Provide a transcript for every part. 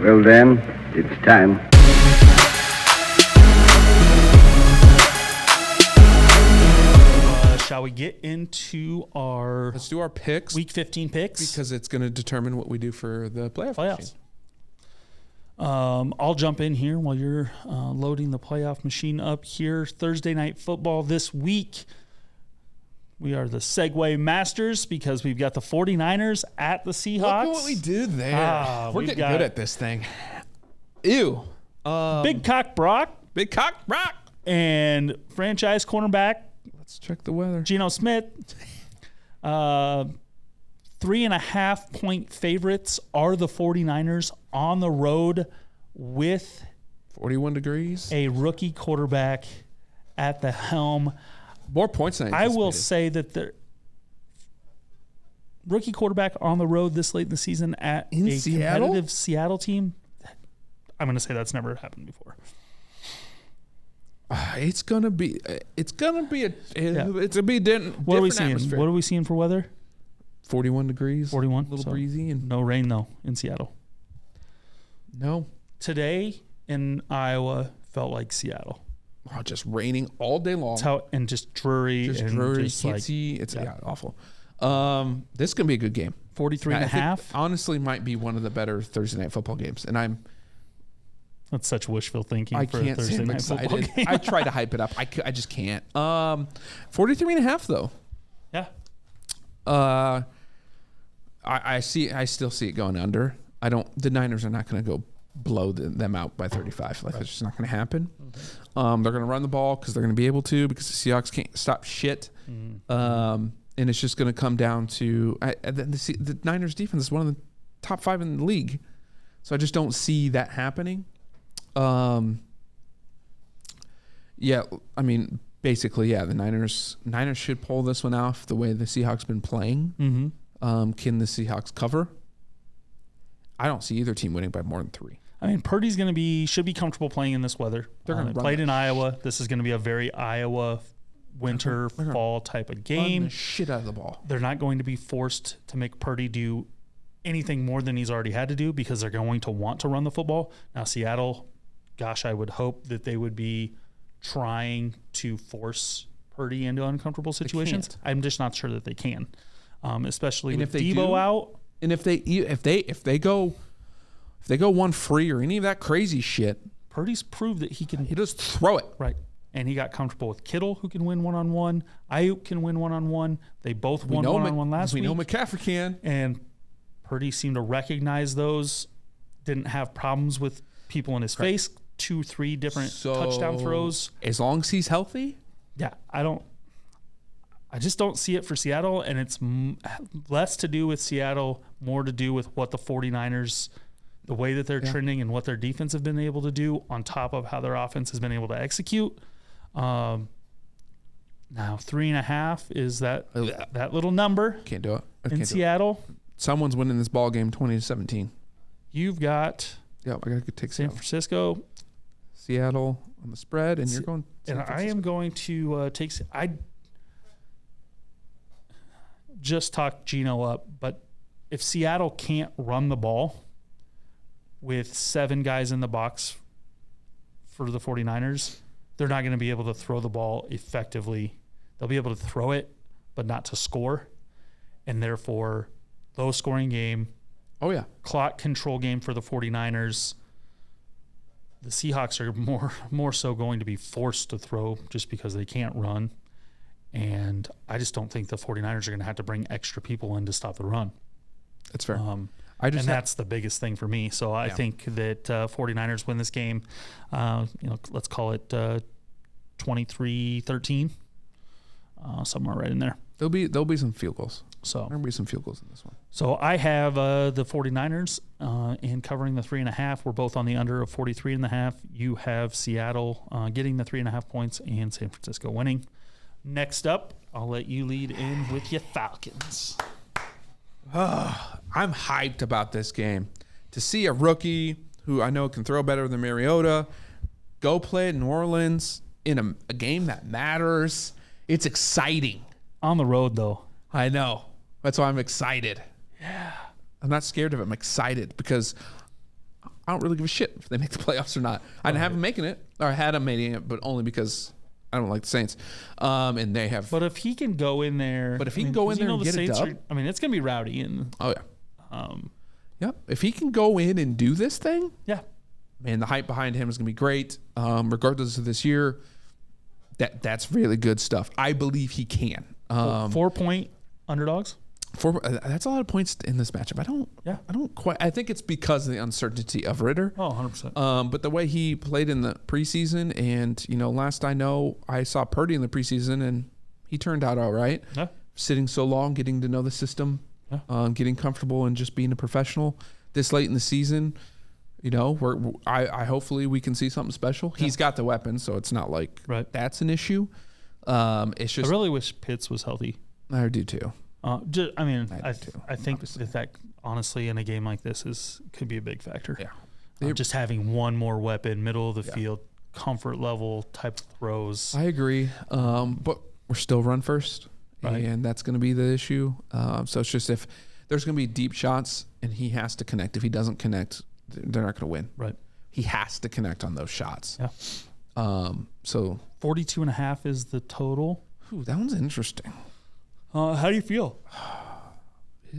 Well then, it's time. Shall we get into our Let's do our picks. Week 15 picks? Because it's going to determine what we do for the playoffs. I'll jump in here while you're loading the playoff machine up here. Thursday night football this week. We are the Segway Masters because we've got the 49ers at the Seahawks. Look at what we did there. We're getting good at this thing. Ew. Big Cock Brock. Big Cock Brock. And franchise cornerback. Let's check the weather. Geno Smith. 3.5 point favorites are the 49ers on the road with 41 degrees. A rookie quarterback at the helm. More points than I will say that the rookie quarterback on the road this late in the season at a competitive Seattle team, I'm going to say that's never happened before. It's gonna be a different. What are we seeing? Atmosphere. What are we seeing for weather? 41 degrees. 41. A little breezy and no rain though in Seattle. No. Today in Iowa felt like Seattle. Oh, just raining all day long. And just dreary. Just dreary. Just can't see. It's awful. This is gonna be a good game. 43.5. Honestly, might be one of the better Thursday night football games, and that's such wishful thinking. I for can't a Thursday say I'm night excited. game. I try to hype it up. I just can't. 43.5 though. Yeah. I still see it going under. The Niners are not going to go blow them out by 35. That's just not going to happen. Mm-hmm. They're going to run the ball because they're going to be able to, because the Seahawks can't stop shit. Mm-hmm. And it's just going to come down to the Niners defense is one of the top 5 in the league. So I just don't see that happening. Basically, the Niners should pull this one off the way the Seahawks been playing. Mm-hmm. Can the Seahawks cover? I don't see either team winning by more than 3. I mean, Purdy's should be comfortable playing in this weather. They're going to played in Iowa. This is going to be a very Iowa winter, fall type of game. Run the shit out of the ball. They're not going to be forced to make Purdy do anything more than he's already had to do because they're going to want to run the football. Now, Seattle, gosh, I would hope that they would be trying to force Purdy into uncomfortable situations. I'm just not sure that they can, especially with Debo out. And if they go one free or any of that crazy shit, Purdy's proved that he just throw it. Right. And he got comfortable with Kittle, who can win one-on-one. Ayuk can win one-on-one. They both won one-on-one last week. We know McCaffrey can. And Purdy seemed to recognize those, didn't have problems with people in his face, 2-3 different touchdown throws. As long as he's healthy? Yeah, I just don't see it for Seattle, and it's less to do with Seattle, more to do with what the 49ers, the way that they're trending and what their defense have been able to do on top of how their offense has been able to execute. Now 3.5 is that little number. Can't do it. In Seattle. Someone's winning this ball game 20-17. You've got I gotta take San Francisco. Seattle on the spread, and you're going and I am going to take I just talked Geno up, but if Seattle can't run the ball with 7 guys in the box for the 49ers, they're not going to be able to throw the ball effectively. They'll be able to throw it, but not to score. And therefore, low scoring game. Oh, yeah. Clock control game for the 49ers. The Seahawks are more so going to be forced to throw just because they can't run. And I just don't think the 49ers are going to have to bring extra people in to stop the run. That's fair. That's the biggest thing for me. So I think that 49ers win this game. Let's call it 23-13, somewhere right in there. There'll be some field goals. So there'll be some field goals in this one. So I have the 49ers in covering the 3.5. We're both on the under of 43.5. You have Seattle getting the 3.5 points and San Francisco winning. Next up, I'll let you lead in with your Falcons. I'm hyped about this game. To see a rookie who I know can throw better than Mariota go play in New Orleans in a game that matters. It's exciting. On the road, though. I know. That's why I'm excited. Yeah. I'm not scared of it. I'm excited because I don't really give a shit if they make the playoffs or not. I didn't have them making it, or I had them making it, but only because I don't like the Saints. And they have. But if he can go in there, But if he can go in there and get a dub? I mean, it's gonna be rowdy and Oh yeah. Yep. If he can go in and do this thing, yeah. man, the hype behind him is gonna be great. Regardless of this year, that's really good stuff. I believe he can. 4-point underdogs. That's a lot of points in this matchup. I don't quite. I think it's because of the uncertainty of Ritter. Oh, 100%. But the way he played in the preseason, and last I know, I saw Purdy in the preseason, and he turned out all right. Yeah. Sitting so long, getting to know the system, getting comfortable, and just being a professional this late in the season. I hopefully we can see something special. He's got the weapons, so it's not like that's an issue. It's just I really wish Pitts was healthy. I do too. I think that honestly in a game like this could be a big factor. Yeah. Just having one more weapon, middle of the field, comfort level type of throws. I agree. But we're still run first, Right. and that's going to be the issue. So it's just if there's going to be deep shots and he has to connect. If he doesn't connect, they're not going to win. Right. He has to connect on those shots. Yeah. So 42.5 is the total. that one's interesting. How do you feel?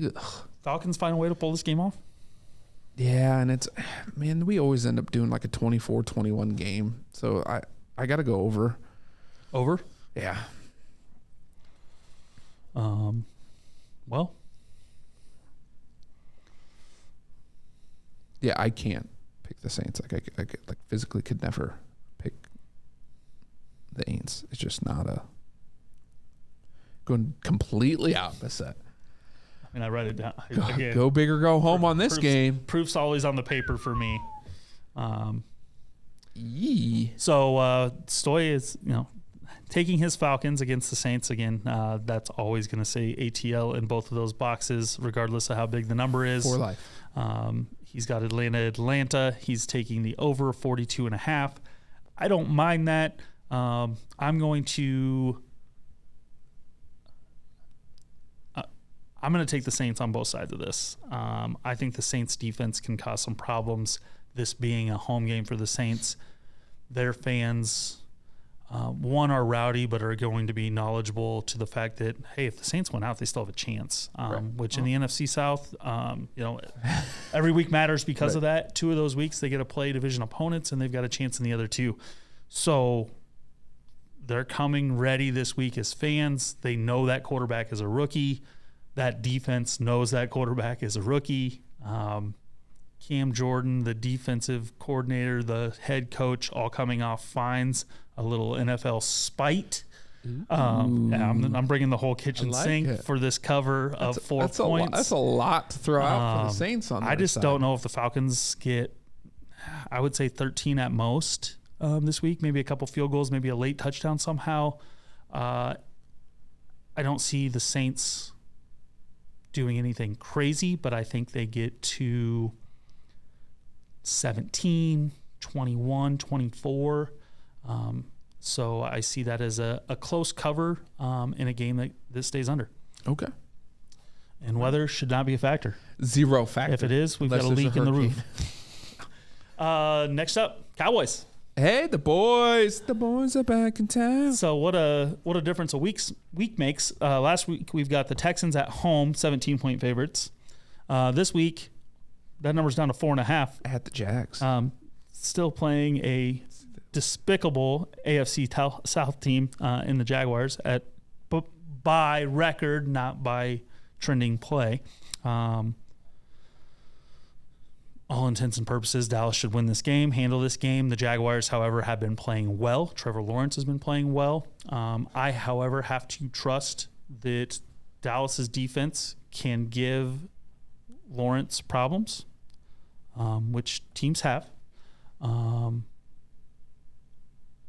Ugh. Falcons find a way to pull this game off? Yeah, and we always end up doing like a 24-21 game. So I got to go over. Over? Yeah. Well. Yeah, I can't pick the Saints. I physically could never pick the Aints. It's just not going completely opposite. I mean, I write it down. Again, Go big or go home on this game. Proof's always on the paper for me. Yee. So Stoy is, taking his Falcons against the Saints again. That's always going to say ATL in both of those boxes, regardless of how big the number is. For life. He's got Atlanta. He's taking the over 42.5. I don't mind that. I'm going to take the Saints on both sides of this. I think the Saints defense can cause some problems. This being a home game for the Saints, their fans, one, are rowdy, but are going to be knowledgeable to the fact that, hey, if the Saints went out, they still have a chance. Which in the NFC South, every week matters because of that. 2 of those weeks they get to play division opponents, and they've got a chance in the other 2. So they're coming ready this week as fans. They know that quarterback is a rookie. That defense knows that quarterback is a rookie. Cam Jordan, the defensive coordinator, the head coach, all coming off fines, a little NFL spite. I'm bringing the whole kitchen sink for this cover of 4 points. That's a lot to throw out for the Saints on. I just don't know if the Falcons get, I would say 13 at most this week, maybe a couple field goals, maybe a late touchdown somehow. I don't see the Saints doing anything crazy, but I think they get to 17, 21, 24. So I see that as a close cover in a game that stays under. Okay. And weather should not be a factor. 0 factor. If it is, we've got a leak in the roof. Next up, Cowboys. Hey, the boys are back in town. So what a difference a week makes. Last week we've got the Texans at home, 17-point favorites. This week, that number's down to 4.5. At the Jags. Still playing a despicable AFC South team in the Jaguars by record, not by trending play. All intents and purposes, Dallas should win this game, handle this game. The Jaguars, however, have been playing well. Trevor Lawrence has been playing well. I, however, have to trust that Dallas's defense can give Lawrence problems, which teams have,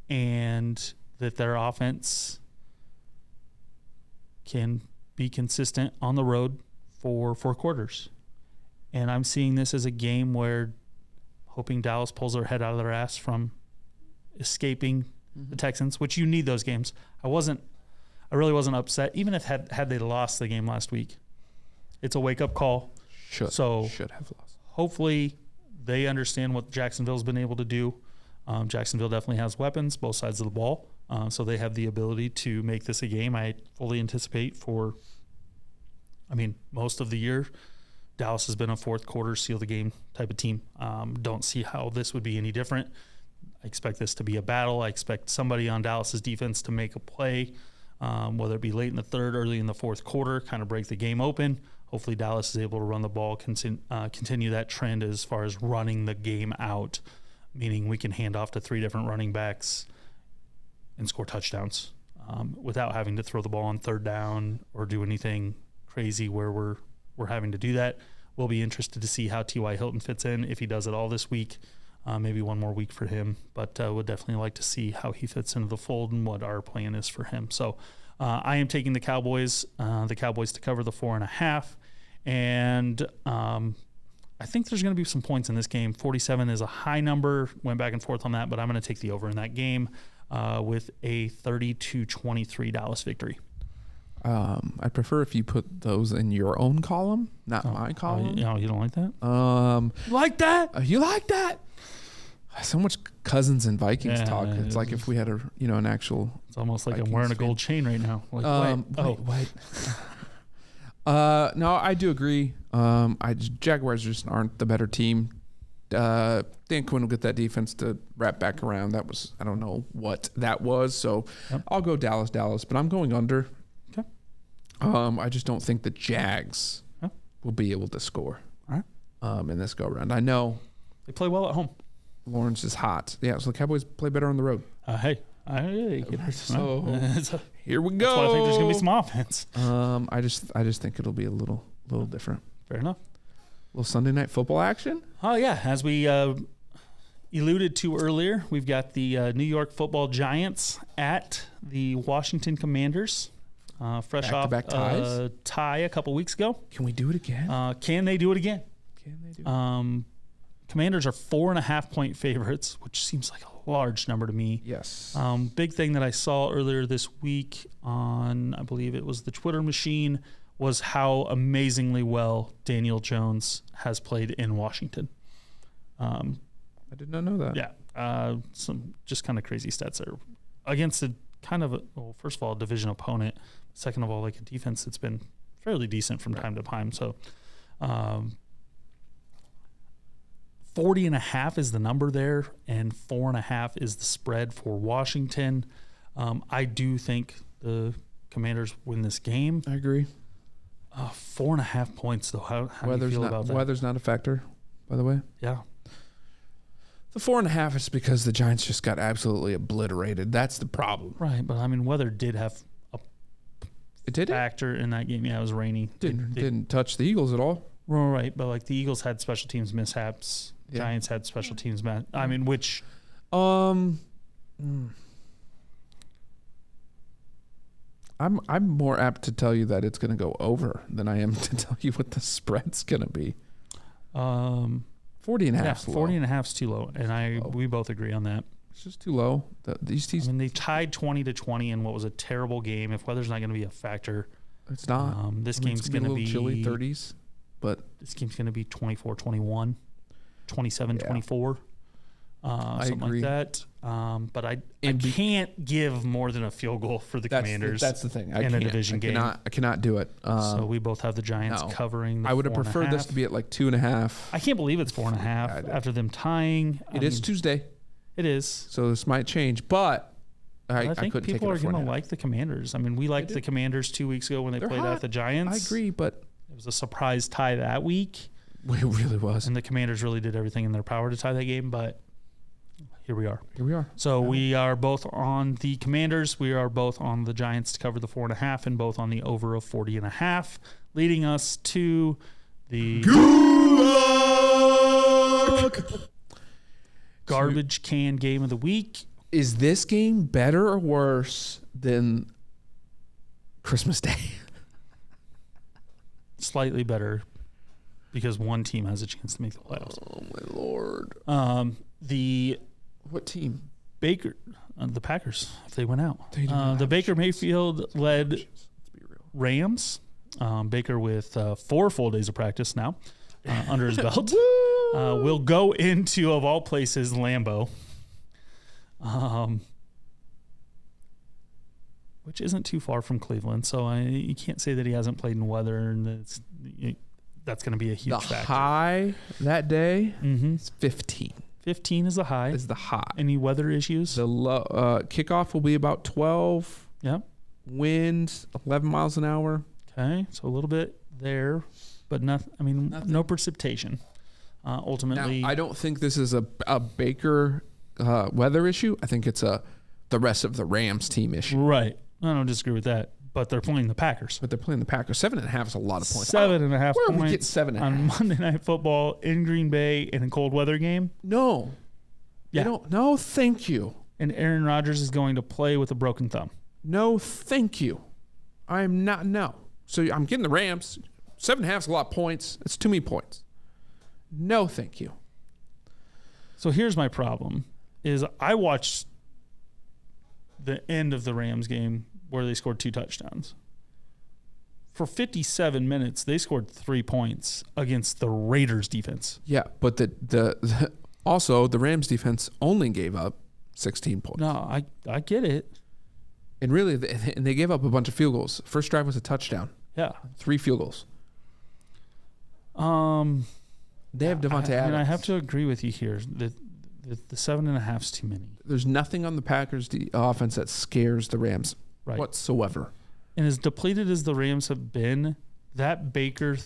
and that their offense can be consistent on the road for 4 quarters. And I'm seeing this as a game where hoping Dallas pulls their head out of their ass from escaping the Texans, which you need those games. I really wasn't upset, even if had they lost the game last week. It's a wake-up call. Should have lost. Hopefully they understand what Jacksonville's been able to do. Jacksonville definitely has weapons, both sides of the ball. So they have the ability to make this a game. I fully anticipate most of the year, Dallas has been a fourth quarter seal the game type of team. Don't see how this would be any different. I expect this to be a battle. I expect somebody on Dallas's defense to make a play, whether it be late in the third, early in the fourth quarter, kind of break the game open. Hopefully Dallas is able to run the ball, continue that trend as far as running the game out, meaning we can hand off to 3 different running backs and score touchdowns without having to throw the ball on third down or do anything crazy where we're having to do that. We'll be interested to see how T.Y. Hilton fits in, if he does it all this week. Maybe one more week for him, but would definitely like to see how he fits into the fold and what our plan is for him. So I am taking the Cowboys to cover the 4.5, and I think there's going to be some points in this game. 47 is a high number. Went back and forth on that, but I'm going to take the over in that game with a 30-23 Dallas victory. I'd prefer if you put those in your own column, not my column. You don't like that? Like that? You like that? So much Cousins and Vikings talk. It's like if we had an actual. It's almost like Vikings I'm wearing a gold chain right now. Like, wait. No, I do agree. Jaguars just aren't the better team. Dan Quinn will get that defense to wrap back around. I don't know what that was. So I'll go Dallas, but I'm going under. Okay. I just don't think the Jags will be able to score. All right. In this go around. I know they play well at home. Lawrence is hot. Yeah, so the Cowboys play better on the road. So here we go. That's why I think there's gonna be some offense. I just think it'll be a little different. Fair enough. A little Sunday night football action. Oh yeah, as we alluded to earlier, we've got the New York Football Giants at the Washington Commanders. Fresh off a tie a couple weeks ago. Can we do it again? Can they do it again? Commanders are 4.5-point favorites, which seems like a large number to me. Yes. Big thing that I saw earlier this week on, I believe it was the Twitter machine, was how amazingly well Daniel Jones has played in Washington. I did not know that. Yeah. Some just kind of crazy stats there. Against first of all, a division opponent. Second of all, like a defense that's been fairly decent from time to time. So 40.5 is the number there, and 4.5 is the spread for Washington. I do think the Commanders win this game. I agree. 4.5 points, though. How do you feel about that? Weather's not a factor, by the way. Yeah. The 4.5 is because the Giants just got absolutely obliterated. That's the problem. Right, but weather did have a factor in that game. Yeah, it was rainy. Didn't touch the Eagles at all. Right, but like the Eagles had special teams mishaps. Yeah. Giants had special teams which I'm more apt to tell you that it's going to go over than I am to tell you what the spread's going to be. 40.5. Yeah, 40.5 is too low, and we both agree on that. It's just too low. These teams. They tied 20-20 in what was a terrible game. If weather's not going to be a factor, it's not. This game's going to be chilly 30s, but this game's going to be 24-21, 27-24. Something agree. like that. But I can't give more than a field goal for the Commanders. That's the thing. In a division game. I cannot do it. So we both have the Giants covering. I would have preferred this to be at like 2.5. I can't believe it's 4.5 after them tying. It is Tuesday. It is. So this might change, but I think couldn't people take it are going to like the Commanders. We liked the Commanders 2 weeks ago when they played at the Giants. I agree, but it was a surprise tie that week. It really was. And the Commanders really did everything in their power to tie that game, but here we are. So we are both on the Commanders. We are both on the Giants to cover the 4.5, and both on the over of 40.5, leading us to the garbage can game of the week. Is this game better or worse than Christmas Day? Slightly better, because one team has a chance to make the playoffs. Oh my Lord! What team? The Packers, if they win out. The Baker Mayfield led Rams. Baker with 4 full days of practice now under his belt. We'll go into, of all places, Lambeau, which isn't too far from Cleveland. So you can't say that he hasn't played in weather, and that's going to be a huge The factor. high that day Mm-hmm. is 15. 15 is the high. Is the high. Any weather issues? The low kickoff will be about 12. Yep. Winds 11 miles an hour. Okay, so a little bit there, but nothing. I mean, Nothing. no precipitation. Ultimately, Now, I don't think this is a Baker weather issue. I think it's the rest of the Rams team issue. right. I don't disagree with that, but they're playing the Packers. But they're playing the Packers. 7.5 is a lot of points. 7.5 Where do we points get 7.5? on Monday Night Football in Green Bay in a cold weather game. No. Yeah. They don't. No, thank you. And Aaron Rodgers is going to play with a broken thumb. No, thank you. I'm not. No. So I'm getting the Rams. 7.5 is a lot of points. It's too many points. No, thank you. So here's my problem: is I watched the end of the Rams game where they scored 2 touchdowns. For 57 minutes, they scored 3 points against the Raiders defense. Yeah, but the also the Rams defense only gave up 16 points. No, I get it. And really, they gave up a bunch of field goals. First drive was a touchdown. Yeah. 3 field goals. They have Devontae Adams. I mean, I have to agree with you here. The 7.5 is too many. There's nothing on the Packers offense that scares the Rams Right. whatsoever. And as depleted as the Rams have been, that Baker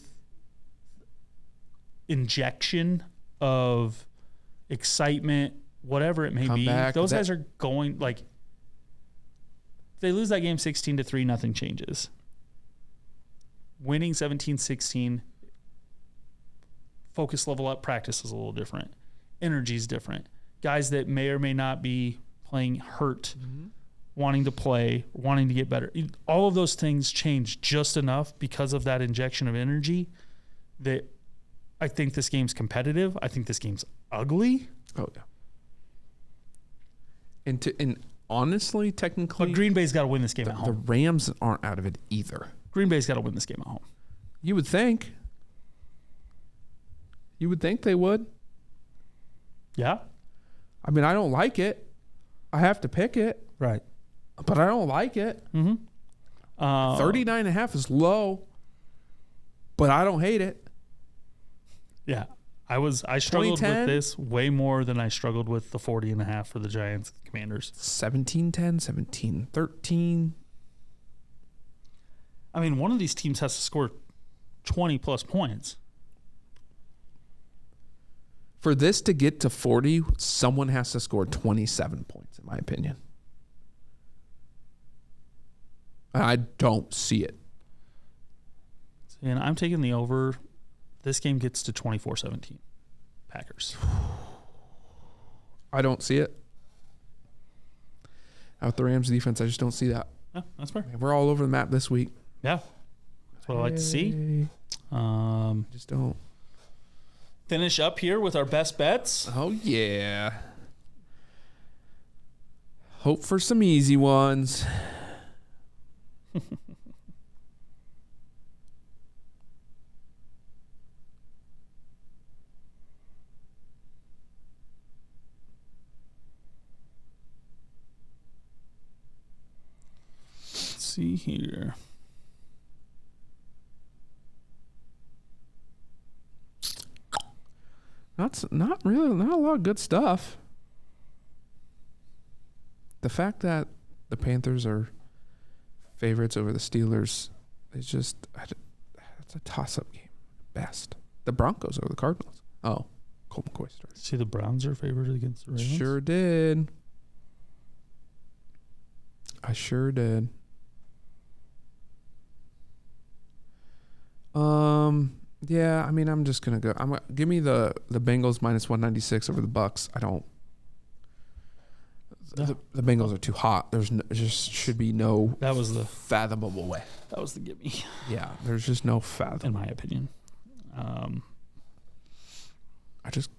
injection of excitement, whatever it may be, Comeback, those guys are going like. If they lose that game 16-3, nothing changes. Winning 17-16, focus level up, practice is a little different. Energy is different. Guys that may or may not be playing hurt, wanting to play, wanting to get better. All of those things change just enough because of that injection of energy that I think this game's competitive. I think this game's ugly. Oh yeah. And honestly, technically, But Green Bay's got to win this game at the home. Rams aren't out of it either. Green Bay's got to win this game at home. You would think. You would think they would. Yeah? I mean, I don't like it. I have to pick it, Right. but I don't like it. 39.5 is low, but I don't hate it. Yeah. I struggled 2010? with this way more than I struggled with the 40.5 for the Giants Commanders. 17-10, 17-13. I mean, one of these teams has to score 20 plus points. For this to get to 40, someone has to score 27 points, in my opinion. I don't see it. And I'm taking the over. This game gets to 24-17. Packers. I don't see it. Out the Rams defense, I just don't see that. Yeah, that's fair. We're all over the map this week. Yeah. That's what I like to see. I just don't. Finish up here with our best bets. Oh, yeah. Hope for some easy ones. Let's see here. Not a lot of good stuff. The fact that the Panthers are favorites over the Steelers is just it's a toss-up game. Best. The Broncos over the Cardinals. Oh, Colt McCoy started. See, the Browns are favored against the Ravens. Sure did. I sure did. Yeah, I mean, I'm just gonna go. Give me the Bengals minus 196 over the Bucks. I don't. The Bengals are too hot. There just should be no That was the fathomable way. gimme, Yeah, there's just no fathom. in my opinion.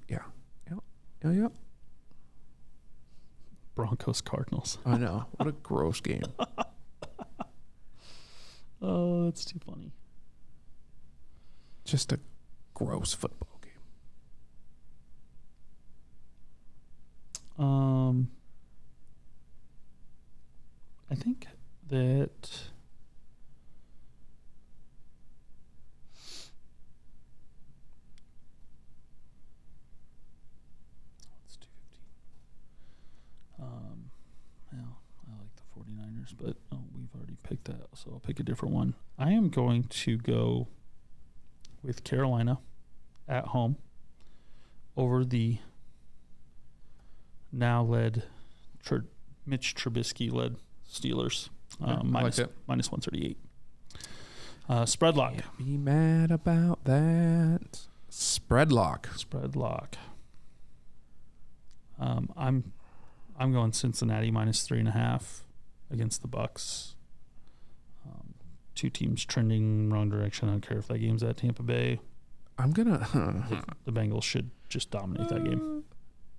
Yeah. Broncos Cardinals. I know. What a gross game. Oh, that's too funny. Just a gross football game. I think that it's 215. Well, I like the 49ers, but we've already picked that, so I'll pick a different one. I am going to go with Carolina at home over the now led Mitch Trubisky led Steelers. I minus like it. minus 138. Spread lock. Can't be mad about that. Spread lock. Spread lock. I'm going Cincinnati minus 3.5 against the Bucks. Two teams trending wrong direction. I don't care if that game's at Tampa Bay. I'm gonna. The Bengals should just dominate that game.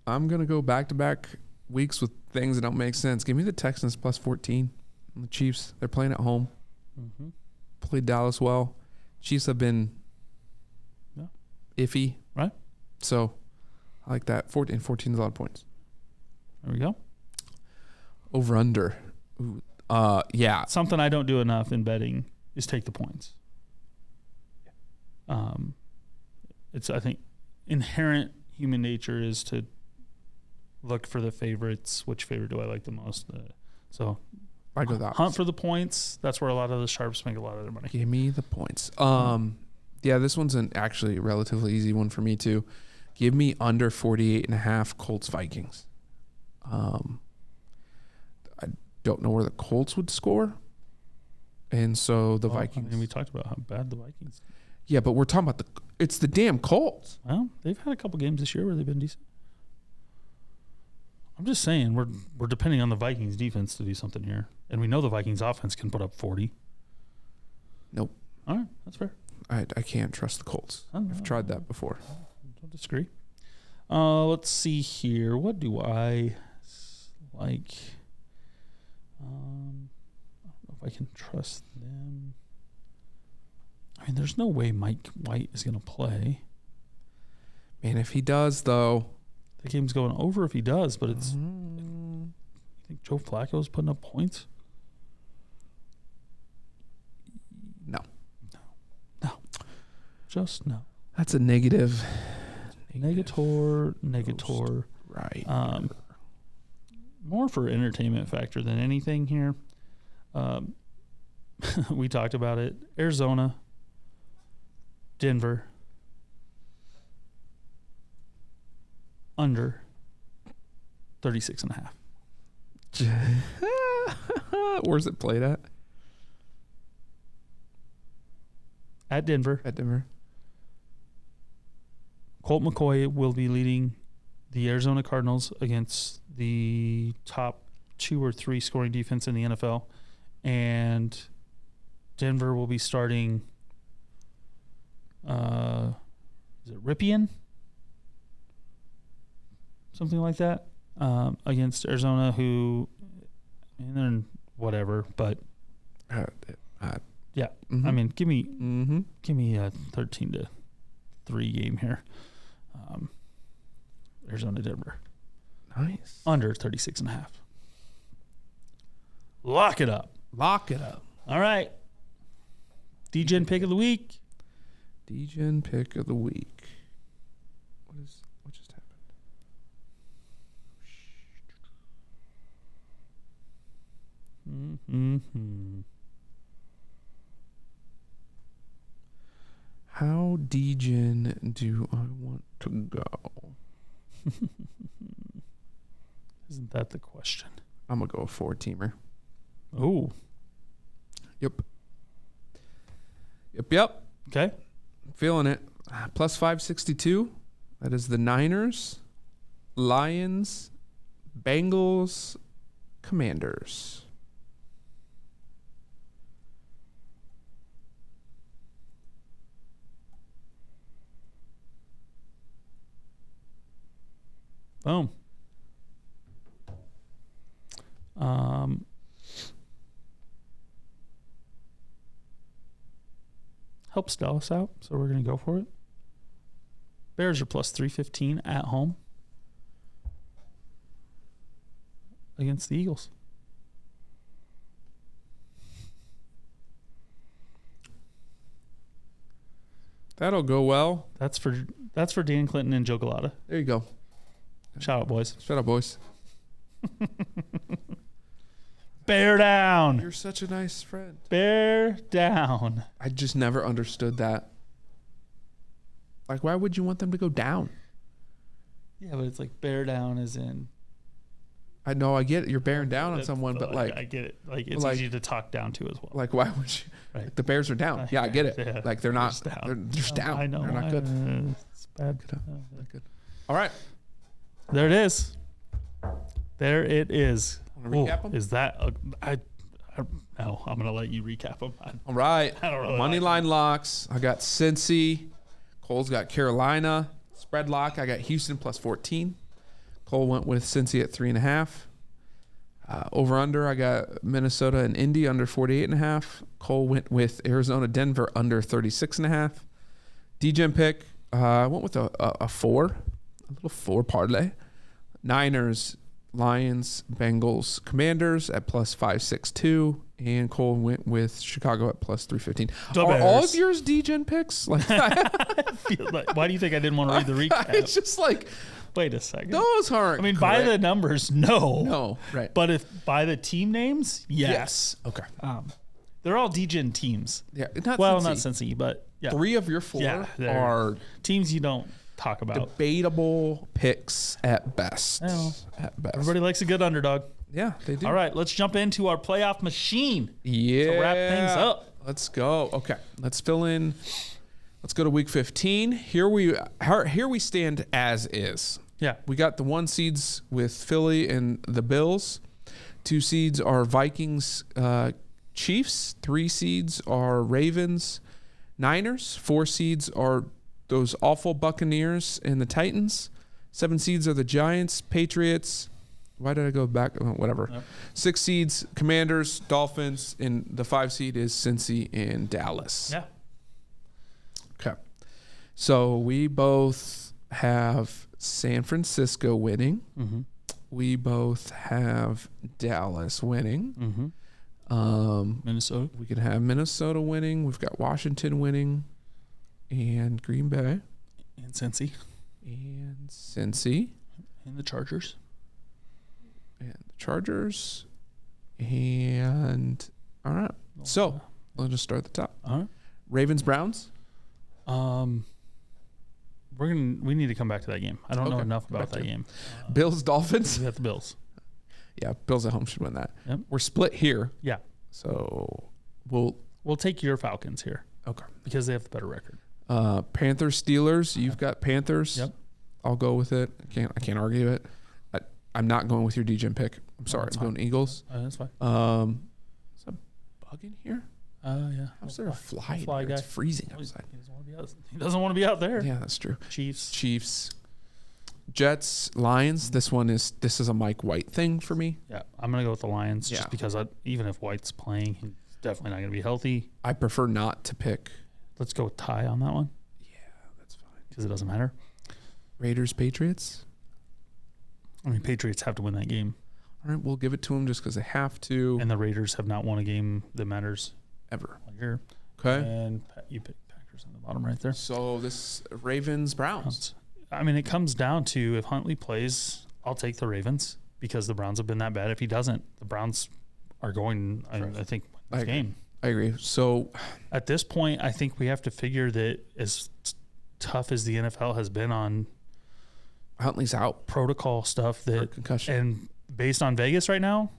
I'm gonna go back-to-back weeks with things that don't make sense. Give me the Texans plus 14. And the Chiefs. They're playing at home. Mm-hmm. Played Dallas well. Chiefs have been iffy. Right. So I like that. 14 is a lot of points. There we go. Over under. Ooh, yeah. Something I don't do enough in betting is take the points. It's, I think, inherent human nature is to look for the favorites. Which favorite do I like the most? So I go that. hunt for the points. That's where a lot of the sharps make a lot of their money. Give me the points. Yeah, this one's actually a relatively easy one for me too. Give me under 48.5 Colts Vikings. I don't know where the Colts would score. And so the Vikings. I mean, we talked about how bad the Vikings. Yeah, but we're talking about it's the damn Colts. Well, they've had a couple games this year where they've been decent. I'm just saying we're depending on the Vikings defense to do something here. And we know the Vikings offense can put up 40. Nope. All right, that's fair. I can't trust the Colts. I've tried that before. Don't disagree. Let's see here. What do I like? I don't know if I can trust them. I mean, there's no way Mike White is going to play. Man, if he does, though. The game's going over if he does, but it's. You think Joe Flacco's putting up points? No. Just no. That's a negative. Negator. Right. More for entertainment factor than anything here. We talked about it. Arizona, Denver, under 36.5. Where's it played at? At Denver. At Denver. Colt McCoy will be leading the Arizona Cardinals against the top 2 or 3 scoring defense in the NFL. And Denver will be starting, is it Ripien? Something like that. Against Arizona, who, and then whatever, but yeah. Mm-hmm. I mean, give me a 13-3 game here. Arizona, Denver. Nice. Under 36.5. Lock it up. Lock it up. All right. DGen pick of the week. DGen pick of the week. What just happened? Mm-hmm. How DGen do I want to go? Isn't that the question? I'm going to go a 4-teamer. Oh. Yep. Okay. Feeling it. Plus 562. That is the Niners, Lions, Bengals, Commanders. Boom. Helps Dallas out, so we're going to go for it. Bears are plus 315 at home. against the Eagles. That'll go well. That's for Dan Clinton and Joe Galata. There you go. Shout out, boys. Shut up, boys. Bear down. You're such a nice friend. Bear down. I just never understood that. Like, why would you want them to go down? Yeah, but it's like bear down as in. I know, I get it. You're bearing down on someone, but like, I get it. Like it's like- easy to talk down to as well. like, why would you? Right. The Bears are down. Yeah, I get it. Yeah, Like, they're not. just down. They're just down. I know. They're not good. It's bad. Not good. All right. There it is. There it is. Wanna recap 'em? Is that? No, I'm gonna let you recap them. All right. I don't really Money like line locks. I got Cincy. Cole's got Carolina. Spread lock. I got Houston plus 14. Cole went with Cincy at 3.5. Over under. I got Minnesota and Indy under 48.5. Cole went with Arizona, Denver under 36.5. DGen pick. I went with a 4. A little 4 parlay. Niners, Lions, Bengals, Commanders at plus 562, and Cole went with Chicago at plus 315. The Are all Bears. of yours DGen picks? Like, Why do you think I didn't want to read the recap? it's just like Wait a second. those aren't. I mean, by the correct. numbers, no. no, right? But if by the team names, yes. Okay. They're all DGen teams. Yeah. Not Not Cincy. Cincy, but yeah. 3 of your 4 Yeah, they're- are teams you don't talk about. debatable picks at best. Well, At best. Everybody likes a good underdog. Yeah, they do. All right, let's jump into our playoff machine. Yeah. To wrap things up. Let's go. Okay. Let's fill in. Let's go to week 15. Here we stand as is. Yeah. We got the 1 seeds with Philly and the Bills. 2 seeds are Vikings, Chiefs. 3 seeds are Ravens, Niners. 4 seeds are those awful Buccaneers and the Titans. 7 seeds are the Giants, Patriots. Why did I go back? Oh, whatever. Yep. 6 seeds, Commanders, Dolphins, and the 5 seed is Cincy and Dallas. Yeah. Okay. So we both have San Francisco winning. Mm-hmm. We both have Dallas winning. Mm-hmm. Minnesota. We could have Minnesota winning. We've got Washington winning. And Green Bay. And Cincy. And Cincy. And the Chargers. And the Chargers. And all right. So I'll just start at the top. All right. Ravens, Browns. We need to come back to that game. I don't know Okay. enough about Back to that it. game. Bills, Dolphins. We got the Bills. Yeah, Bills at home should win that. Yep. We're split here. Yeah. So we'll. We'll take your Falcons here Okay. because they have the better record. Panthers, Steelers. You've got Panthers. Yep. I'll go with it. I can't argue it. I'm not going with your DGen pick. I'm sorry. that's I'm going Eagles. That's fine. Is a bug in here? Yeah. How's there a fly? in fly here? guy. It's freezing He outside. doesn't want to be out there. Yeah, that's true. Chiefs. Chiefs, Jets, Lions. This is a Mike White thing for me. Yeah. I'm gonna go with the Lions Yeah. just because even if White's playing, he's definitely not gonna be healthy. I prefer not to pick. Let's go with tie on that one Yeah, that's fine. because it doesn't matter. Raiders, Patriots. I mean, Patriots have to win that game, All right, we'll give it to them just because they have to. and the Raiders have not won a game that matters Ever. all year. Okay. And you pick Packers on the bottom right there. So this Ravens, Browns. I mean, it comes down to if Huntley plays, I'll take the Ravens because the Browns have been that bad. If he doesn't, the Browns are going, I think, win I this agree. game. I agree. So At this point, I think we have to figure that as tough as the NFL has been on Huntley's out protocol stuff, for that concussion. and based on Vegas right now,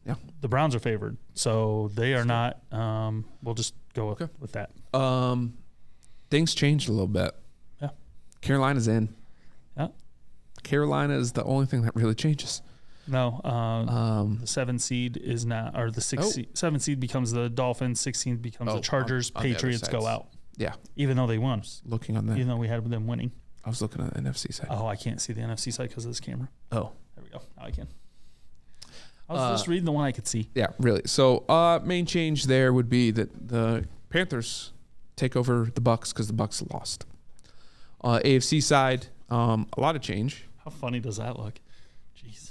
Yeah. the Browns are favored. So they are not. We'll just go with that. Things changed a little bit. Yeah. Carolina's in. Yeah. Carolina is the only thing that really changes. No, the 7 seed is not, or the 7 seed becomes the Dolphins, 16 becomes the Chargers, on the other Patriots go sides. out, Yeah. even though they won, Looking on that. even though we had them winning. I was looking at the NFC side. Oh, I can't see the NFC side because of this camera. Oh. There we go. Now I can. I was just reading the one I could see. Yeah, really. So main change there would be that the Panthers take over the Bucks because the Bucks lost. AFC side, a lot of change. How funny does that look? Jeez.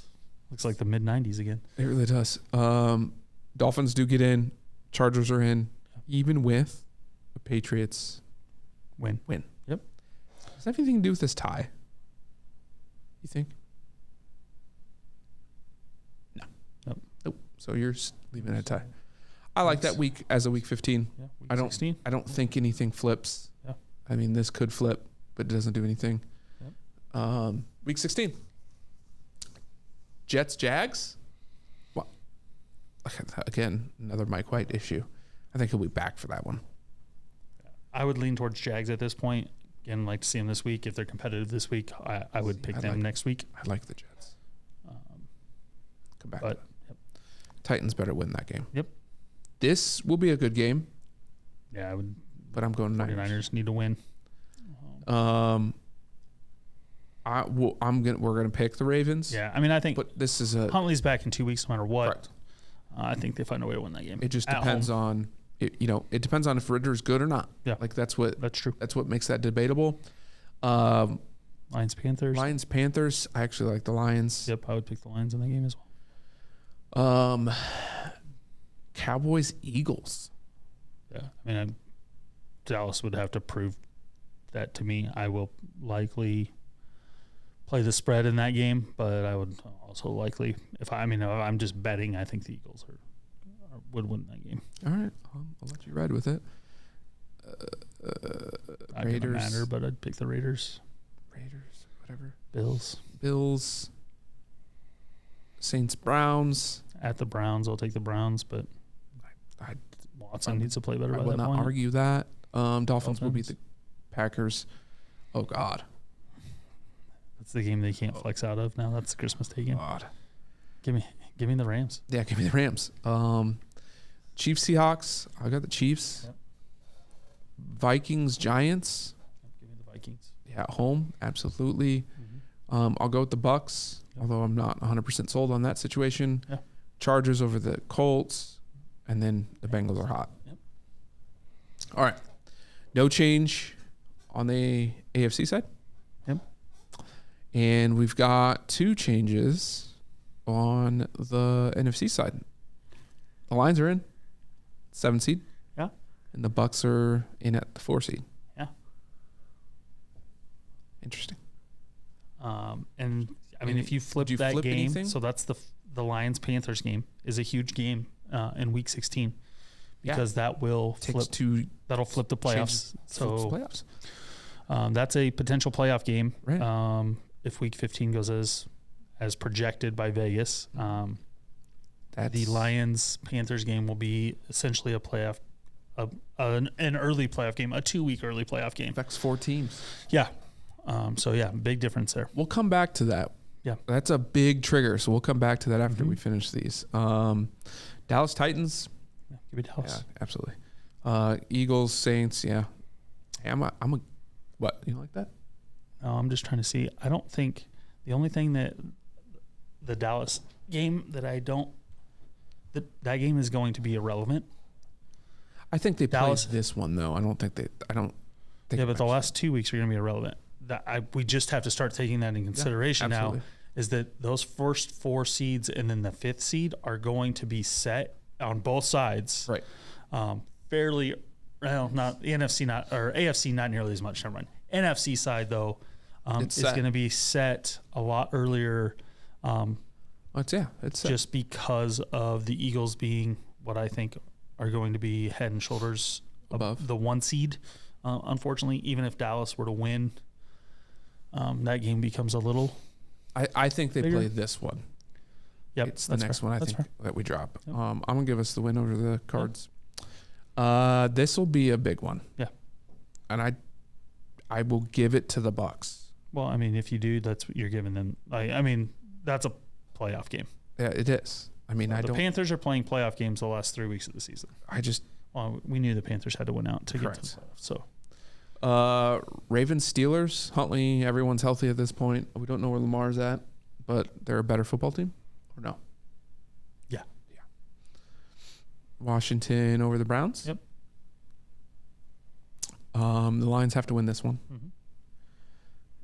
Looks like the mid 90s again. It really does. Dolphins do get in. Chargers are in, even with the Patriots Win. Yep. Does that have anything to do with this tie? You think? No. Nope. So you're leaving it a tie. I like that week as a week 15. Yeah, week I don't. 16. I don't think anything flips. Yeah. I mean, this could flip, but it doesn't do anything. Yep. Week 16. Jets, Jags. Well, again, another Mike White issue. I think he'll be back for that one. I would lean towards Jags at this point. Again, like to see them this week. If they're competitive this week, I would pick them next week. I like the Jets. Come back. But Titans better win that game. Yep. This will be a good game, yeah, I would. but I'm going Niners. 49ers need to win. We're gonna pick the Ravens. Yeah, I mean, I think But this is a Huntley's back in 2 weeks no matter what. correct. I think they find a way to win that game. It just At depends home. on it depends on if Ritter's good or not. Yeah. Like that's what That's true. makes that debatable. Lions, Panthers. Lions, Panthers. I actually like the Lions. Yep, I would pick the Lions in that game as well. Cowboys, Eagles. Yeah, I mean, Dallas would have to prove that to me. I will likely play the spread in that game, but I would also likely, if I'm just betting, I think the Eagles would win that game. All right, I'll let you ride with it. Not Raiders, gonna matter, but I'd pick the Raiders. whatever. Bills Saints, Browns. at the Browns. I'll take the Browns, but I Watson needs to play better I by will that not point. argue that. Dolphins will beat the Dolphins. Packers. Oh God, That's the game they can't flex out of now. That's the Christmas Day game. God. Give me the Rams. Yeah, give me the Rams. Chiefs, Seahawks. I got the Chiefs. Yep. Vikings, Giants. Give me the Vikings. Yeah, at home, absolutely. I'll go with the Bucks, Yep. although I'm not 100% sold on that situation. Yeah. Chargers over the Colts, and then the Bengals are hot. Yep. All right, no change on the AFC side. Yep. And we've got 2 changes on the NFC side. The Lions are in 7 seed. Yeah. And the Bucks are in at the 4 seed. Yeah. Interesting. And I mean, if you flip Did you that flip game, anything? so that's the Lions Panthers game is a huge game in Week 16 because that will Takes flip. 2 That'll flip the playoffs. flips So playoffs. that's a potential playoff game. Right. If Week 15 goes as projected by Vegas, the Lions Panthers game will be essentially a playoff, an early playoff game, a 2-week early playoff game. affects 4 teams. Yeah. So yeah, big difference there. We'll come back to that. Yeah. That's a big trigger, so we'll come back to that after we finish these. Dallas Titans. Yeah, give me Dallas. Yeah, absolutely. Eagles, Saints. Yeah. Hey, I'm a. What? You don't like that? No, I'm just trying to see. I don't think the only thing that the Dallas game that I don't that game is going to be irrelevant. I think they Dallas- played this one though. I don't think they. I don't. Think Yeah, but the last 2 weeks are going to be irrelevant. We just have to start taking that in consideration now. absolutely. Is that those first 4 seeds and then the 5th seed are going to be set on both sides. Right. Fairly, well, not the NFC, not or AFC, not nearly as much. Never mind. NFC side though, It's is set. going to be set a lot earlier. It's Just because of the Eagles being what I think are going to be head and shoulders Above. the 1 seed. Unfortunately, even if Dallas were to win, that game becomes a little. I think they bigger. play this one. Yep, It's the that's next fair. one I That's think fair. that we drop. Yep. I'm gonna give us the win over the Cards. This will be a big one. Yeah. And I will give it to the Bucks. Well, I mean, if you do, that's what you're giving them. I mean, that's a playoff game. Yeah, it is. I mean, I The don't. Panthers are playing playoff games the last 3 weeks of the season. I just Well, we knew the Panthers had to win out to get to the Correct. playoffs. So Ravens, Steelers. Huntley, everyone's healthy at this point. We don't know where Lamar's at, but they're a better football team, or no? Yeah. Washington over the Browns. Yep. The Lions have to win this one.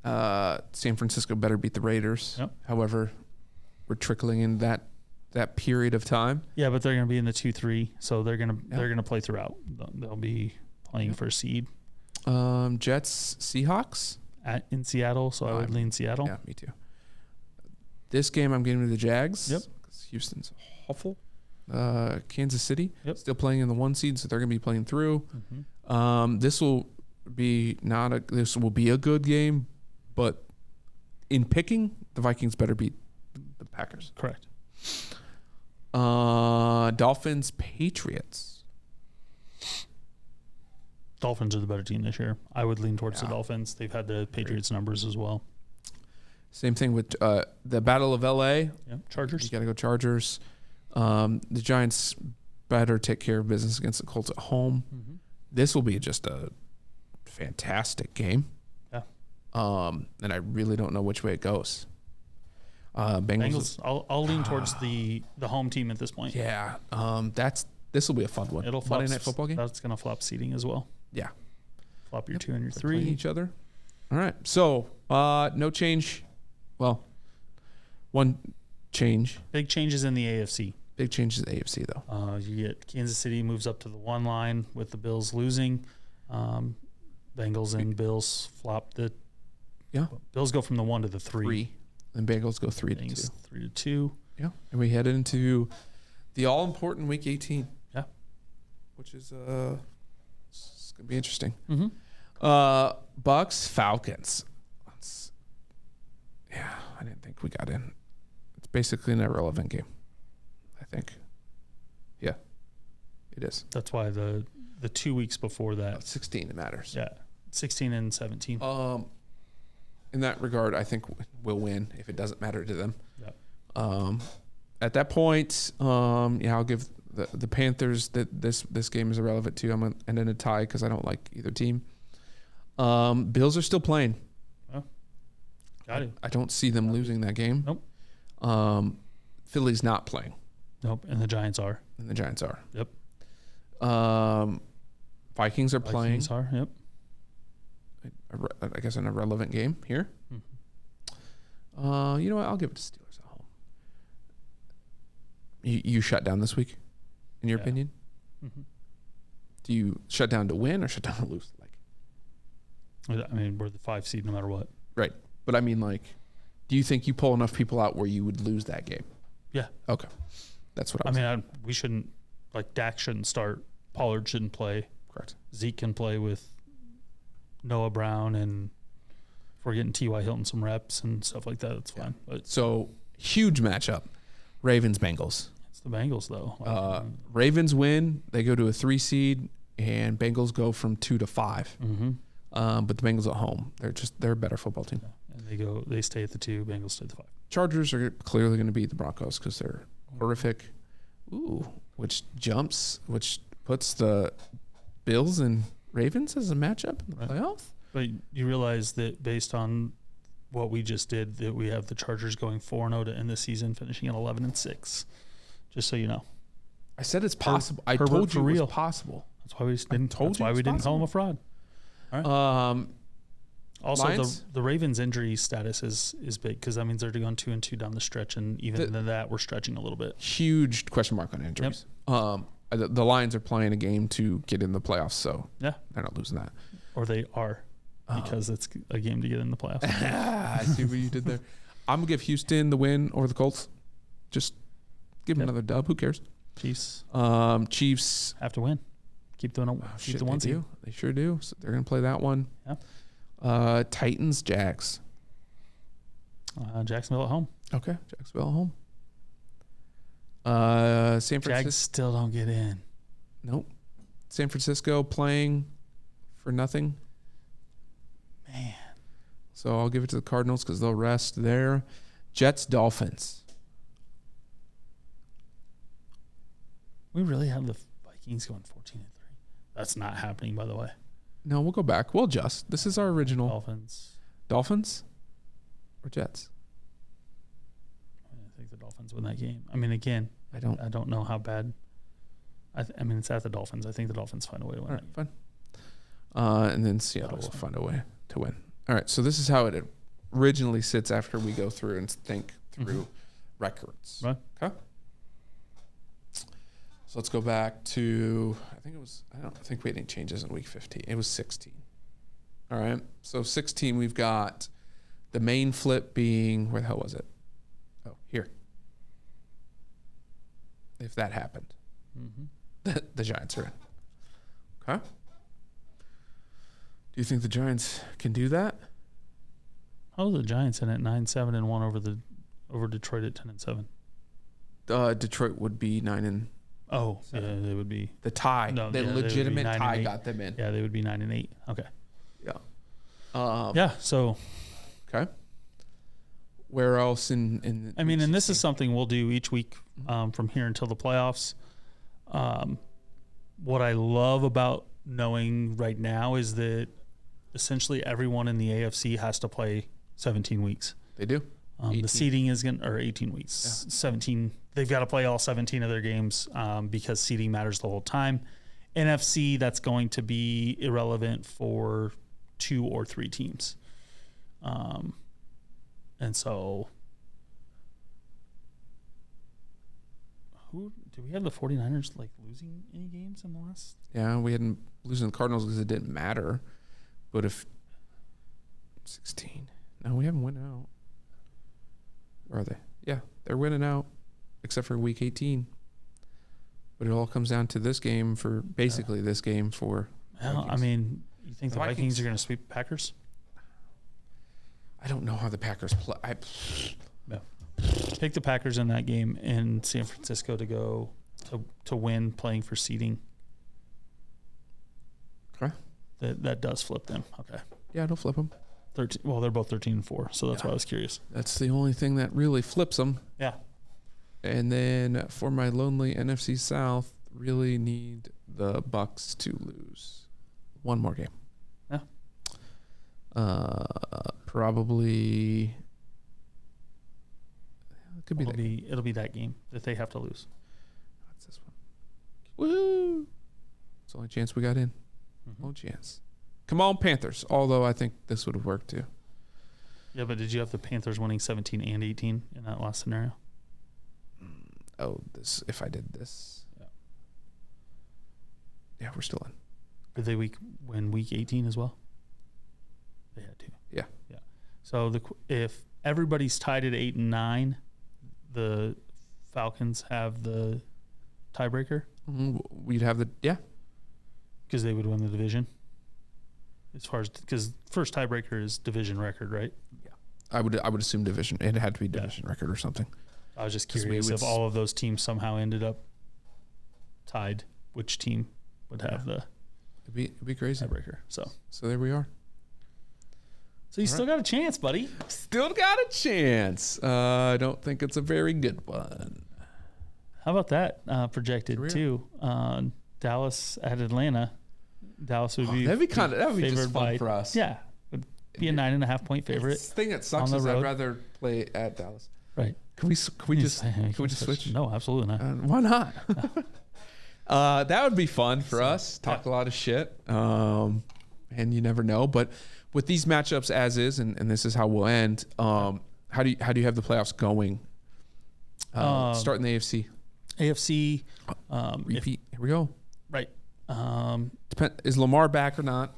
Mhm. San Francisco better beat the Raiders. Yep. However, we're trickling in that period of time. Yeah, but they're going to be in the 2-3, so they're going to play throughout. They'll be playing for seed Jets, Seahawks in Seattle, so I would lean Seattle. Yeah, me too. This game I'm getting to the Jags. Yep. 'Cause Houston's awful. Kansas City still playing in the 1 seed, so they're going to be playing through. This will be a good game, but in picking, the Vikings better beat the Packers. Correct. Dolphins, Patriots. Dolphins are the better team this year. I would lean towards the Dolphins. They've had the Patriots numbers as well. Same thing with the Battle of LA. Yeah, Chargers. You got to go Chargers. The Giants better take care of business against the Colts at home. This will be just a fantastic game. Yeah. And I really don't know which way it goes. Bengals. I'll lean towards the home team at this point. Yeah. This will be a fun one. It'll flop Monday Night Football game. That's going to flop seeding as well. Yeah. Flop your 2 and your They're playing 3. each other. All right. So no change. Well, one change. Big changes in the AFC. Big changes in the AFC though. You get Kansas City moves up to the 1 line with the Bills losing. Bengals and Bills flop the. Yeah. Bills go from the 1 to the 3. And Bengals go 3 to 2. 3 to 2. Yeah. And we head into the all important week 18. Yeah. Which is it's gonna be interesting. Mm-hmm. Bucks, Falcons. I didn't think we got in. It's basically an irrelevant game, I think. Yeah, it is. That's why the 2 weeks before that. 16 it matters. Yeah, 16 and 17. In that regard, I think we'll win if it doesn't matter to them. Yeah. At that point, I'll give the Panthers that this game is irrelevant too. I'm gonna end in a tie because I don't like either team. Bills are still playing. Got it. I don't see them losing that game. Nope. Philly's not playing. Nope. And the Giants are. And the Giants are. Yep. Vikings are playing. Vikings are. Yep. I guess an irrelevant game here. Mm-hmm. You know what? I'll give it to Steelers at home. You shut down this week, in your opinion? Mm-hmm. Do you shut down to win or shut down to lose? I mean, we're the 5 seed no matter what. Right. But I mean, do you think you pull enough people out where you would lose that game? Yeah. Okay. That's what we shouldn't, Dak shouldn't start. Pollard shouldn't play. Correct. Zeke can play with Noah Brown, and if we're getting T.Y. Hilton some reps and stuff like that, that's fine. But so, huge matchup. Ravens-Bengals. it's the Bengals, though. Ravens win. They go to a 3 seed, and Bengals go from 2 to 5. Mm-hmm. But the Bengals at home, they're a better football team. And they stay at the 2. Bengals stay at the 5. Chargers are clearly going to beat the Broncos because they're horrific. Ooh, which puts the Bills and Ravens as a matchup in the playoffs. But you realize that based on what we just did, that we have the Chargers going 4-0 to end the season, finishing at 11-6. Just so you know. I said it's possible. I Herbert told you for it real. was possible. That's why we didn't. told That's you why it's we didn't call him a fraud. All right. Also, Lions? the Ravens' injury status is big because that means they're going 2-2 down the stretch, and even than that, we're stretching a little bit. Huge question mark on injuries. The Lions are playing a game to get in the playoffs, so Yeah, they're not losing that. or they are because it's a game to get in the playoffs. I see what you did there. I'm gonna give Houston the win over the Colts. Just give them another dub. Who cares? Chiefs Chiefs have to win. Keep the 1 they seed. do. They sure do. So they're gonna play that one. Yeah. Titans, Jags. Jacksonville at home. Okay, Jacksonville at home. San Francisco. Jags still don't get in. Nope. San Francisco playing for nothing. Man. So I'll give it to the Cardinals because they'll rest there. Jets, Dolphins. We really have the Vikings going 14-3. That's not happening, by the way. No, we'll go back. We'll adjust. This is our original. Dolphins or Jets? I think the Dolphins win that game. I mean, again, I don't know how bad. I mean, it's at the Dolphins. I think the Dolphins find a way to win. All right, fine. And then Seattle will find a way to win. All right, so this is how it originally sits after we go through and think through records. Right. Okay. So let's go back to, I don't think we had any changes in week 15. It was 16. All right. So 16, we've got the main flip being, where the hell was it? Oh, here. If that happened, the Giants are in. Okay. Do you think the Giants can do that? How are the Giants in at 9-7-1 over Detroit at 10-7? Detroit would be 9 Oh, yeah, they would be. the tie. No, the yeah, they would be legitimate 9 and tie 8. got them in. Yeah, they would be 9-8. Okay. Yeah. Yeah. So, Okay. Where else in I mean, week and this is 16? something we'll do each week from here until the playoffs. What I love about knowing right now is that essentially everyone in the AFC has to play 17 weeks. They do. The seeding is going to, or 18 weeks, 17. They've got to play all 17 of their games because seeding matters the whole time. NFC, that's going to be irrelevant for 2 or 3 teams. And so, do we have the 49ers like losing any games in the last? Yeah, we hadn't losing the Cardinals because it didn't matter. But if 16, no, we haven't went out. Where are they? Yeah, they're winning out, except for week 18. But it all comes down to this game for basically this game for. Well, I Vikings. mean, you think the Vikings Vikings are going to sweep the Packers? I don't know how the Packers play. Pick the Packers in that game in San Francisco to go to win, playing for seeding. Okay. That does flip them. Okay. Yeah, it'll flip them. 13. Well, they're both 13-4, so that's why I was curious. That's the only thing that really flips them. Yeah. And then for my lonely NFC South, really need the Bucks to lose one more game. Yeah. Probably. It could be It'll be that game that they have to lose. What's this one? Woo! It's the only chance we got in. Mhm. Only chance. Come on, Panthers. Although I think this would have worked too. Yeah, but did you have the Panthers winning 17 and 18 in that last scenario? Oh, this. If I did this. Yeah. Yeah, we're still in. Did they win week 18 as well? They had to. Yeah. Yeah. So if everybody's tied at 8 and 9, the Falcons have the tiebreaker We'd have the because they would win the division. As far as because first tiebreaker is division record, right? I would assume division. It had to be division record or something. I was just 'Cause we curious would if all of those teams somehow ended up tied, which team would have the It'd be crazy. tiebreaker. So there we are. you still got a chance, buddy. Still got a chance. I don't think it's a very good one. How about that projected Career. too? Dallas at Atlanta. Dallas would be That would be just favored fun for us. Yeah, would be a 9.5 point favorite. The thing that sucks on is the I'd road. rather play at Dallas. Right. Can we just switch? No, absolutely not. Why not? That would be fun for us. Talk a lot of shit, and you never know. But with these matchups as is, and this is how we'll end. How do you have the playoffs going? Start in the AFC. AFC. Repeat. Here we go. Right. Is Lamar back or not?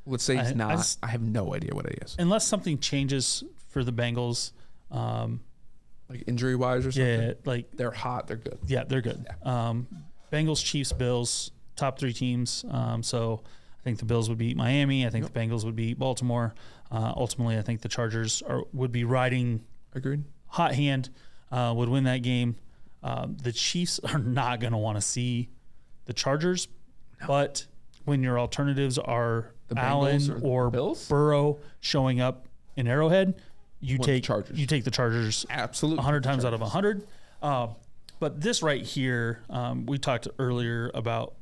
Let's say he's I not. I have no idea what it is. Unless something changes for the Bengals. Like injury wise or something. Yeah, like They're hot. They're good. yeah, they're good. Bengals, Chiefs, Bills, top 3 teams. So I think the Bills would beat Miami. I think the Bengals would beat Baltimore. Ultimately, I think the Chargers would be riding Agreed. hot hand, would win that game. The Chiefs are not going to want to see the Chargers, but when your alternatives are The Bengals Allen or or Bills? Burrow showing up in Arrowhead, you Want the take Chargers. you take the Chargers Absolutely. 100 times out of 100. But this right here, we talked earlier about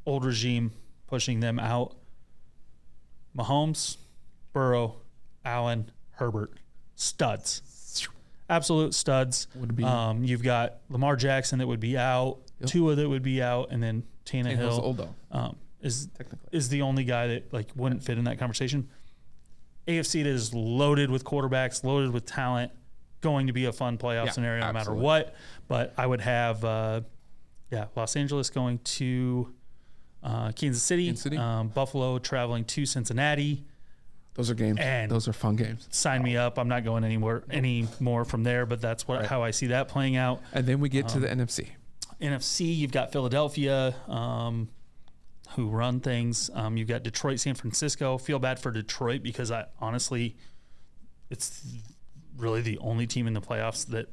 old regime pushing them out. Mahomes, Burrow, Allen, Herbert, studs. Absolute studs. Would be You've got Lamar Jackson that would be out, Tua that would be out, and then Tannehill's Tannehill old though. Technically. is the only guy that like wouldn't fit in that conversation. AFC is loaded with quarterbacks, loaded with talent, going to be a fun playoff Yeah, scenario no matter absolutely. what. But I would have, Los Angeles going to Kansas City, Buffalo traveling to Cincinnati. Those are games. And those are fun games. Sign me up. I'm not going any more from there, but that's how I see that playing out. And then we get to the NFC. NFC, you've got Philadelphia, who run things. You've got Detroit, San Francisco. Feel bad for Detroit because it's really the only team in the playoffs that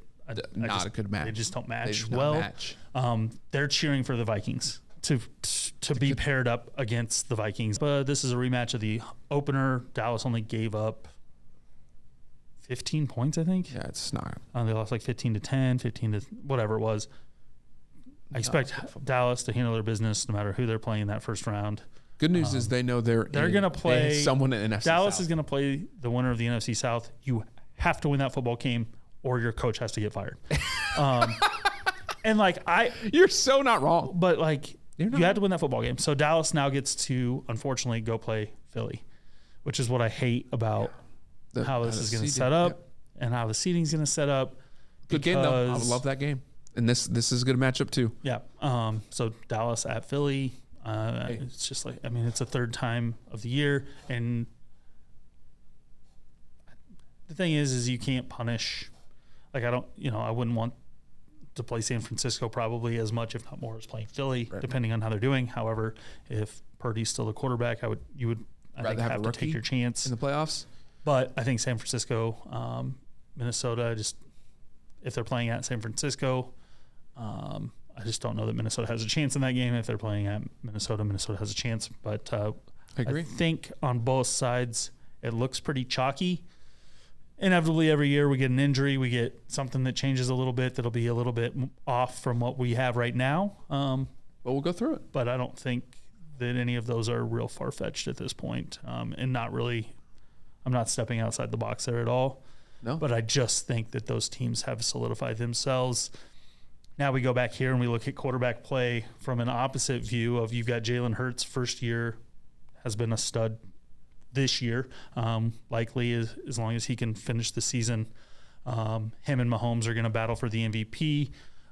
Not a good match. They just don't They match do not well. match. They're cheering for the Vikings to be paired up against the Vikings. But this is a rematch of the opener. Dallas only gave up 15 points, I think. Yeah, it's not. They lost like 15-10, 15 to whatever it was. I expect Dallas to handle their business no matter who they're playing in that first round. Good news is they know they're going to play someone in NFC Dallas South. is going to play the winner of the NFC South. You have to win that football game or your coach has to get fired. And You're so not wrong. but like You're you not. had to win that football game. So Dallas now gets to unfortunately go play Philly, which is what I hate about how this is going to set up and how the seating is going to set up. Good game though. I would because- love that game. And this is a good matchup too. Yeah. So Dallas at Philly. It's just like, I mean, it's the third time of the year. And the thing is you can't punish. Like, I wouldn't want to play San Francisco probably as much, if not more, as playing Philly, depending on how they're doing. However, if Purdy's still the quarterback, you would Rather have a have to rookie take your chance. In the playoffs. But I think San Francisco, Minnesota, if they're playing at San Francisco, I just don't know that Minnesota has a chance in that game. If they're playing at Minnesota has a chance. But I agree. I think on both sides, it looks pretty chalky. Inevitably, every year we get an injury. We get something that changes a little bit that'll be a little bit off from what we have right now. But we'll go through it. But I don't think that any of those are real far-fetched at this point. And not really, I'm not stepping outside the box there at all. No. But I just think that those teams have solidified themselves. Now we go back here and we look at quarterback play from an opposite view of you've got Jalen Hurts, first year, has been a stud this year, likely as long as he can finish the season. Him and Mahomes are going to battle for the MVP.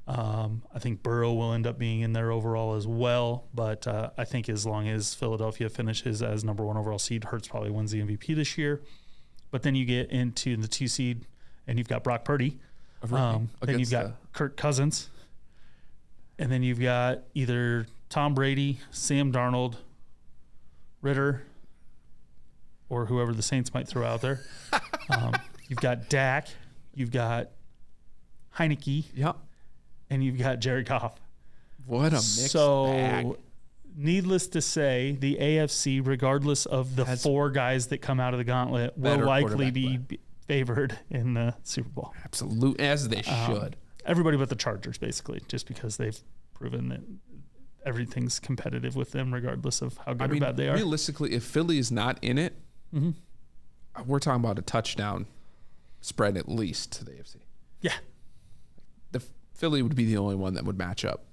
I think Burrow will end up being in there overall as well. But I think as long as Philadelphia finishes as number one overall seed, Hurts probably wins the MVP this year. But then you get into the 2 seed and you've got Brock Purdy. Then you've got Kirk Cousins. And then you've got either Tom Brady, Sam Darnold, Ritter, or whoever the Saints might throw out there. You've got Dak. You've got Heineke. Yep. And you've got Jared Goff. What a mixed bag. Needless to say, the AFC, regardless of the four guys that come out of the gauntlet, will Better likely be quarterback favored in the Super Bowl. Absolutely, as they should. Everybody but the Chargers, basically, just because they've proven that everything's competitive with them, regardless of how good or bad they are. Realistically, if Philly is not in it, we're talking about a touchdown spread at least to the AFC. Yeah. The Philly would be the only one that would match up.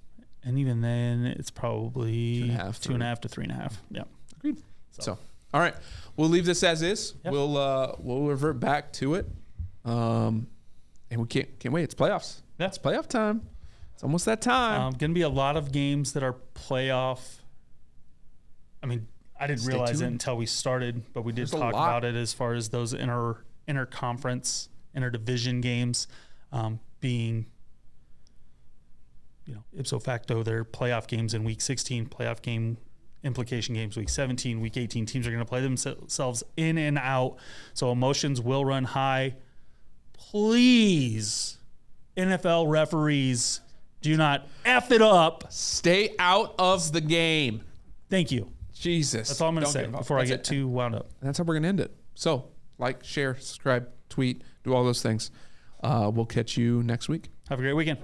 And even then, it's probably 2.5, 2.5 to 3.5. Yeah. Agreed. So, all right, we'll leave this as is. Yep. We'll revert back to it, and we can't wait. It's playoffs. Yeah. It's playoff time. It's almost that time. Going to be a lot of games that are playoff. I mean, I didn't realize it tuned. until we started, but we did There's a talk lot. about it as far as those interconference, interdivision games being, ipso facto, they're playoff games in week 16, playoff game implication games week 17, week 18. Teams are going to play themselves in and out, so emotions will run high. Please, NFL referees, do not F it up. Stay out of the game. Thank you. Jesus. That's all I'm going to Don't say get involved. before I That's get it. too wound up. And that's how we're going to end it. So, like, share, subscribe, tweet, do all those things. We'll catch you next week. Have a great weekend.